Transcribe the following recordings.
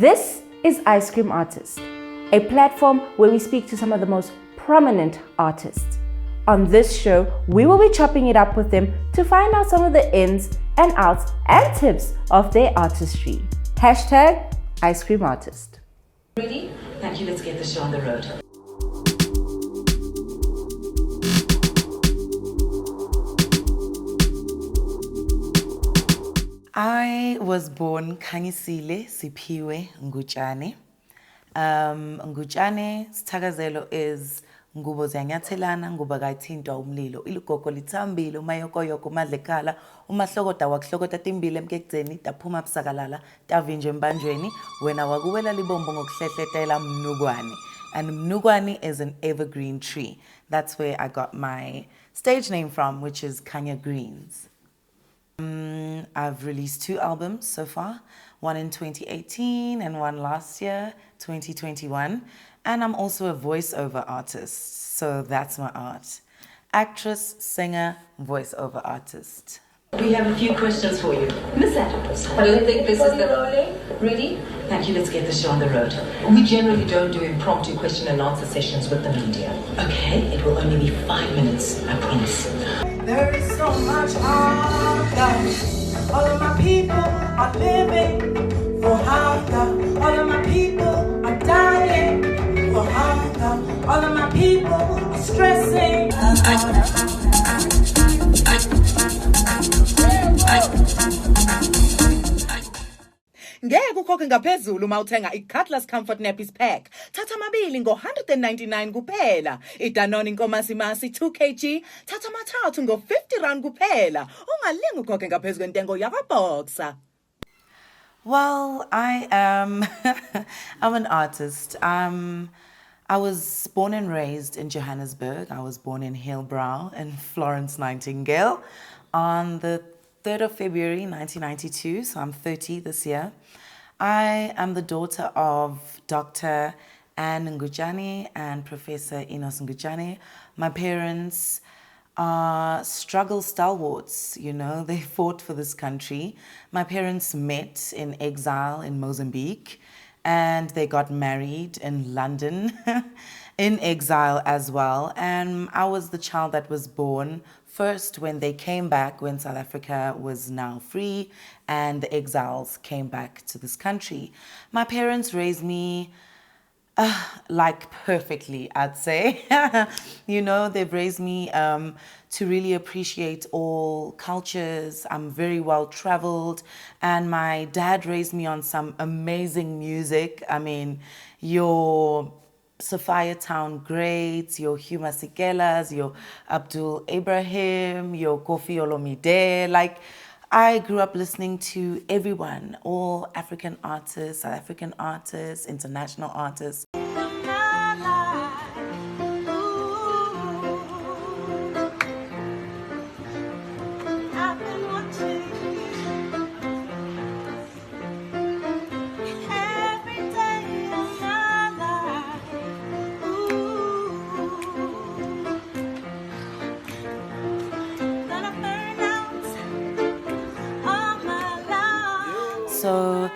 This is Ice Cream Artist, a platform where we speak to some of the most prominent artists. On this show, we will be chopping it up with them to find out some of the ins and outs and tips of their artistry. Hashtag Ice Cream Artist. Ready? Thank you. Let's get the show on the road. I was born Khanyisile Ngutshane. Ngutshane, Sithakazelo is ngubo ziyanyathelana nguba kayithintwa umlilo ilugogo lithambile umayokoyoko madlekhala umahlokoda wakuhlokota timbili emkekdzeni taphuma busakalala tavinje embanjweni wena wakuwela libombo ngokuhlehletela mnugwane. And mnugwane is an evergreen tree. That's where I got my stage name from, which is Khanya Greens. I've released 2 albums so far, one in 2018 and one last year, 2021. And I'm also a voiceover artist, so that's my art. Actress, singer, voiceover artist. We have a few questions for you. Miss Adams, I don't think this is the... Ready? Thank you. Let's get the show on the road. We generally don't do impromptu question and answer sessions with the media. Okay, it will only be 5 minutes, I promise. There is so much hunger. All of my people are living for hunger. All of my people are dying for hunger. All of my people are stressing. Ngeke ukhokhe ngaphezulu uma uthenga i-Cutlass Comfort Nappies Pack. Thatha amabili ngo-199 kuphela. I-Danone inkomasimasi 2 kg. Thatha amathathu ngo-50 kuphela. Ungalingi ukhokhe ngaphezulu kwentengo yakwaBoxer. Well, I am I'm an artist. I was born and raised in Johannesburg. I was born in Hillbrow and Florence Nightingale on the 3rd of February 1992, so I'm 30 this year. I am the daughter of Dr. Ann Ngutshane and Professor Enos and Ann Ngutshane. My parents are struggle stalwarts, you know, they fought for this country. My parents met in exile in Mozambique and they got married in London in exile as well. And I was the child that was born first when they came back, when South Africa was now free and the exiles came back to this country. My parents raised me like perfectly, I'd say. You know, they've raised me to really appreciate all cultures. I'm very well traveled, and my dad raised me on some amazing music. I mean, your Sophia Town greats, your Hugh Masikelas, your Abdul Ibrahim, your Kofi Olomide. Like, I grew up listening to everyone, all African artists, South African artists, international artists. So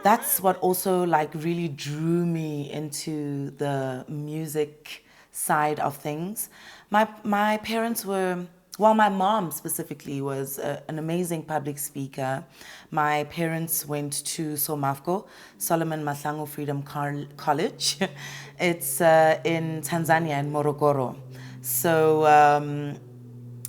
that's what also like really drew me into the music side of things. My parents were, well, my mom specifically was an amazing public speaker. My parents went to SOMAFCO, Solomon Mahlangu Freedom College. It's in Tanzania, in Morogoro. So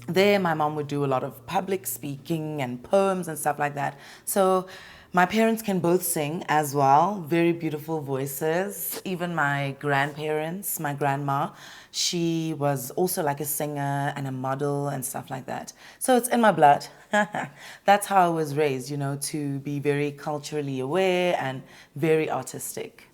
there my mom would do a lot of public speaking and poems and stuff like that. So my parents can both sing as well, very beautiful voices. Even my grandparents, my grandma, she was also like a singer and a model and stuff like that. So it's in my blood. That's how I was raised, you know, to be very culturally aware and very artistic.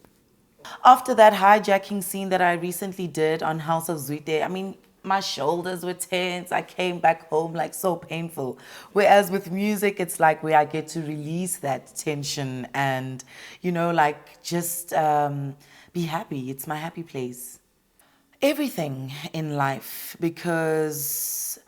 After that hijacking scene that I recently did on House of ZWIDE, I mean, my shoulders were tense. I came back home like so painful. Whereas with music, it's like where I get to release that tension and, you know, like just be happy. It's my happy place. Everything in life, because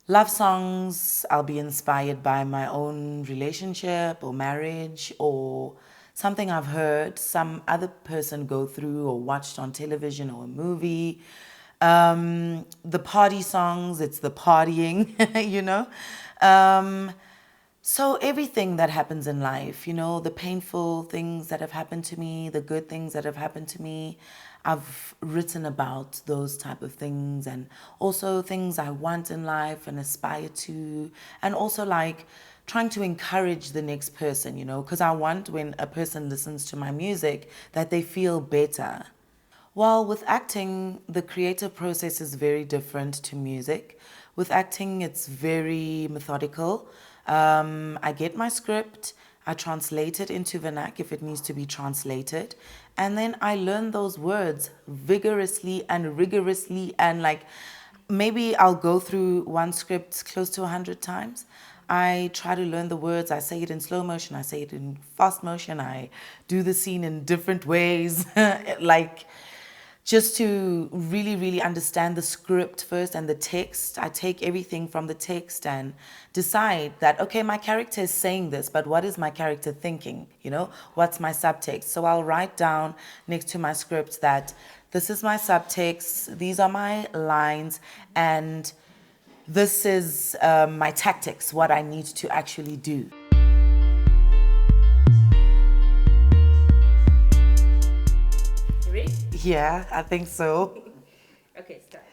love songs, I'll be inspired by my own relationship or marriage or something I've heard some other person go through or watched on television or a movie. The party songs, it's the partying, you know. So everything that happens in life, you know, the painful things that have happened to me, the good things that have happened to me, I've written about those type of things, and also things I want in life and aspire to, and also like trying to encourage the next person, you know, because I want when a person listens to my music that they feel better. Well, with acting, the creative process is very different to music. With acting, it's very methodical. I get my script, I translate it into vernac if it needs to be translated, and then I learn those words vigorously and rigorously, and like maybe I'll go through one script close to 100 times. I try to learn the words. I say it in slow motion, I say it in fast motion, I do the scene in different ways, like just to really, really understand the script first and the text. I take everything from the text and decide that, okay, my character is saying this, but what is my character thinking? You know, what's my subtext? So I'll write down next to my script that this is my subtext, these are my lines, and this is my tactics, what I need to actually do. Ready? Yeah, I think so. Okay, start.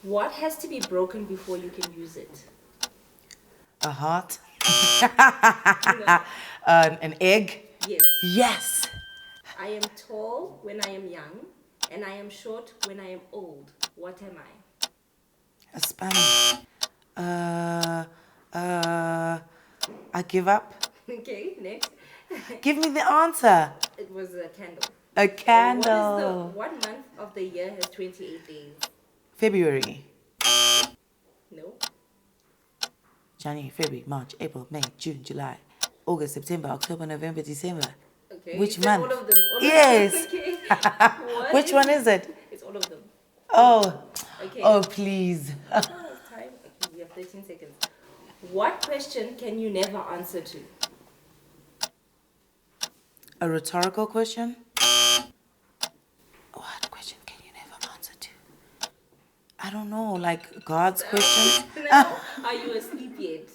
What has to be broken before you can use it? A heart. No. An egg. Yes. Yes. I am tall when I am young, and I am short when I am old. What am I? A Spanish. I give up. Okay, next. Give me the answer. It was a candle. A candle. What month of the year has 28 days? February. No. January, February, March, April, May, June, July, August, September, October, November, December. Okay. Which It's month? all of them. All Yes. Of them. Okay. Which one is it? It's all of them. Oh. Okay. Oh, please. Oh, it's time. Okay, you have 13 seconds. What question can you never answer to? A rhetorical question? What question can you never answer to? I don't know, like God's question? No? Are you asleep yet?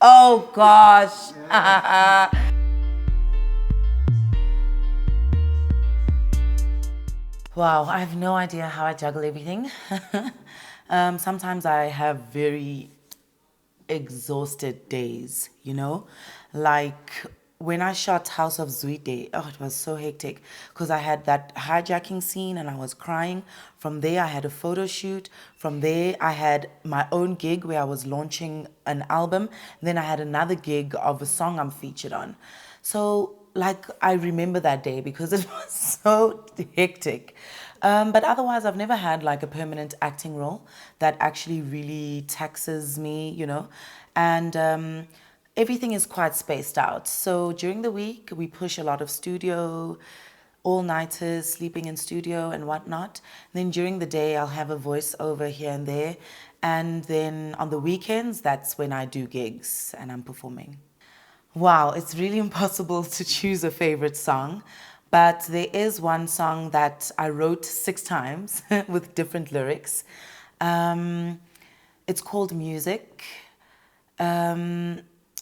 Oh, gosh. Wow, I have no idea how I juggle everything. Sometimes I have very exhausted days, you know? Like when I shot House of ZWIDE, oh, it was so hectic because I had that hijacking scene and I was crying. From there, I had a photo shoot. From there, I had my own gig where I was launching an album. Then I had another gig of a song I'm featured on. So, like, I remember that day because it was so hectic. But otherwise, I've never had like a permanent acting role that actually really taxes me, you know. And everything is quite spaced out. So during the week, we push a lot of studio, all-nighters, sleeping in studio and whatnot. Then during the day, I'll have a voiceover here and there. And then on the weekends, that's when I do gigs and I'm performing. Wow, it's really impossible to choose a favorite song. But there is one song that I wrote 6 times with different lyrics. It's called Music.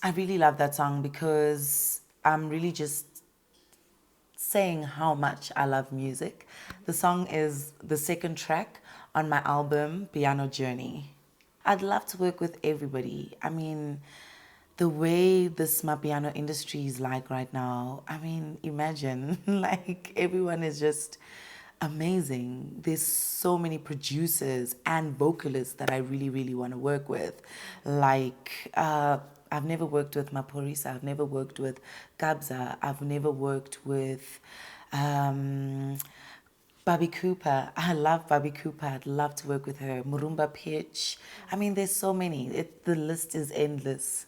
I really love that song because I'm really just saying how much I love music. The song is the second track on my album, Piano Journey. I'd love to work with everybody. I mean, the way this Mapiano industry is like right now, I mean, imagine, like everyone is just amazing. There's so many producers and vocalists that I really, really want to work with. Like, I've never worked with Maporisa, I've never worked with Kabza, I've never worked with Bobby Cooper. I love Bobby Cooper. I'd love to work with her. Murumba Pitch. I mean, there's so many. The list is endless.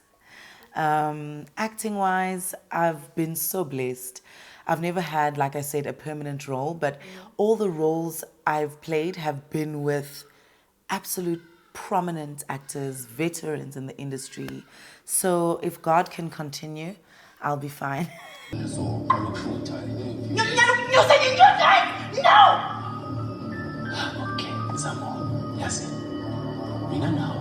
Acting wise, I've been so blessed. I've never had, like I said, a permanent role, but all the roles I've played have been with absolute prominent actors, veterans in the industry. So if God can continue, I'll be fine. Okay, Zamo. Yes. Mina now.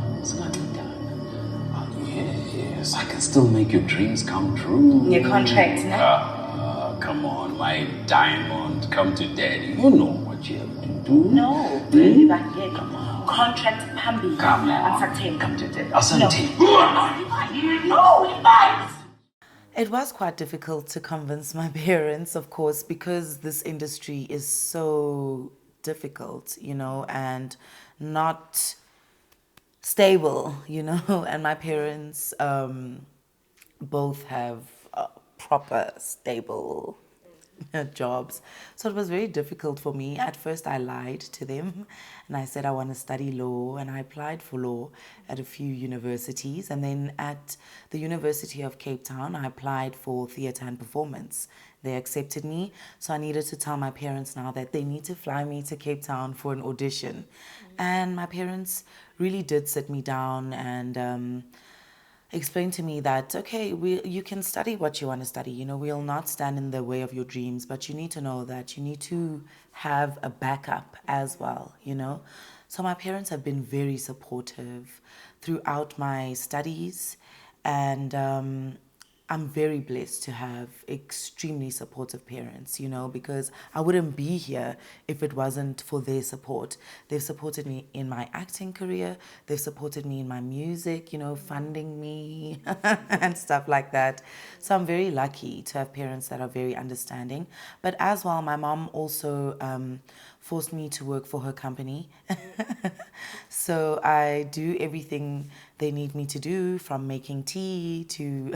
Yes, I can still make your dreams come true. Your contract, no? Come on, my diamond. Come to daddy. You know what you have to do. No, really, back here. Come on. Contract Pambi. Come on. Come to daddy. No, It was quite difficult to convince my parents, of course, because this industry is so difficult, you know, and not stable, you know, and my parents both have proper, stable jobs. So it was very difficult for me. At first, I lied to them and I said I want to study law, and I applied for law at a few universities. And then at the University of Cape Town, I applied for theatre and performance. They accepted me, so I needed to tell my parents now that they need to fly me to Cape Town for an audition. And my parents really did sit me down and explained to me that, okay, you can study what you want to study. You know, we'll not stand in the way of your dreams, but you need to know that you need to have a backup as well, you know. So my parents have been very supportive throughout my studies, and I'm very blessed to have extremely supportive parents, you know, because I wouldn't be here if it wasn't for their support. They've supported me in my acting career. They've supported me in my music, you know, funding me and stuff like that. So I'm very lucky to have parents that are very understanding. But as well, my mom also forced me to work for her company. So I do everything they need me to do, from making tea to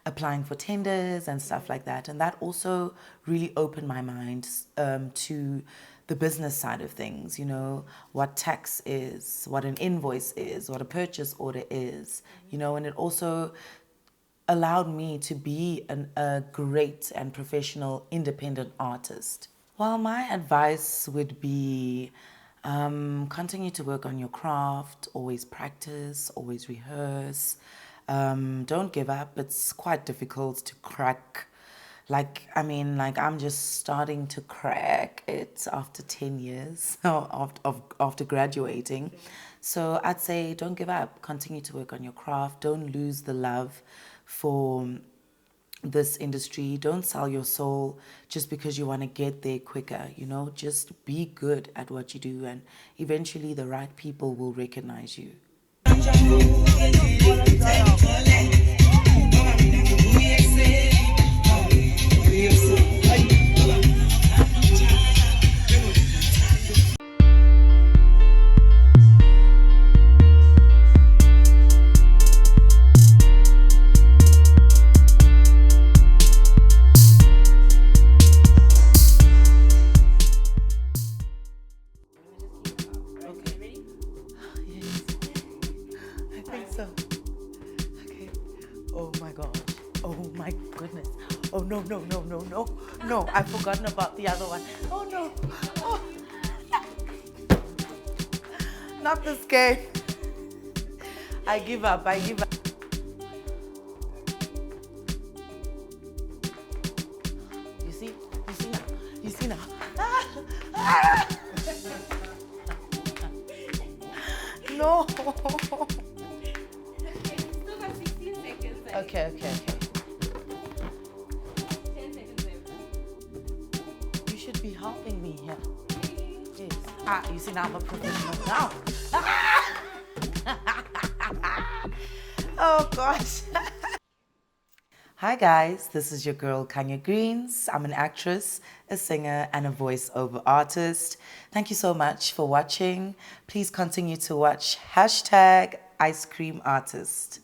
applying for tenders and stuff like that. And that also really opened my mind to the business side of things, you know, what tax is, what an invoice is, what a purchase order is, you know, and it also allowed me to be a great and professional independent artist. Well, my advice would be continue to work on your craft, always practice, always rehearse. Don't give up. It's quite difficult to crack. I'm just starting to crack it after 10 years after graduating. So I'd say don't give up. Continue to work on your craft. Don't lose the love for this industry. Don't sell your soul just because you want to get there quicker, you know. Just be good at what you do, and eventually the right people will recognize you. So, okay. Oh my gosh. Oh my goodness. Oh no. No, I've forgotten about the other one. Oh no. Oh. Not this game. I give up. You see now. No. Okay. 10 seconds left. You should be helping me here. Yes. You see now I'm a professional now. Oh gosh. Hi guys, this is your girl Khanya Greens. I'm an actress, a singer, and a voiceover artist. Thank you so much for watching. Please continue to watch #IceCreamArtist.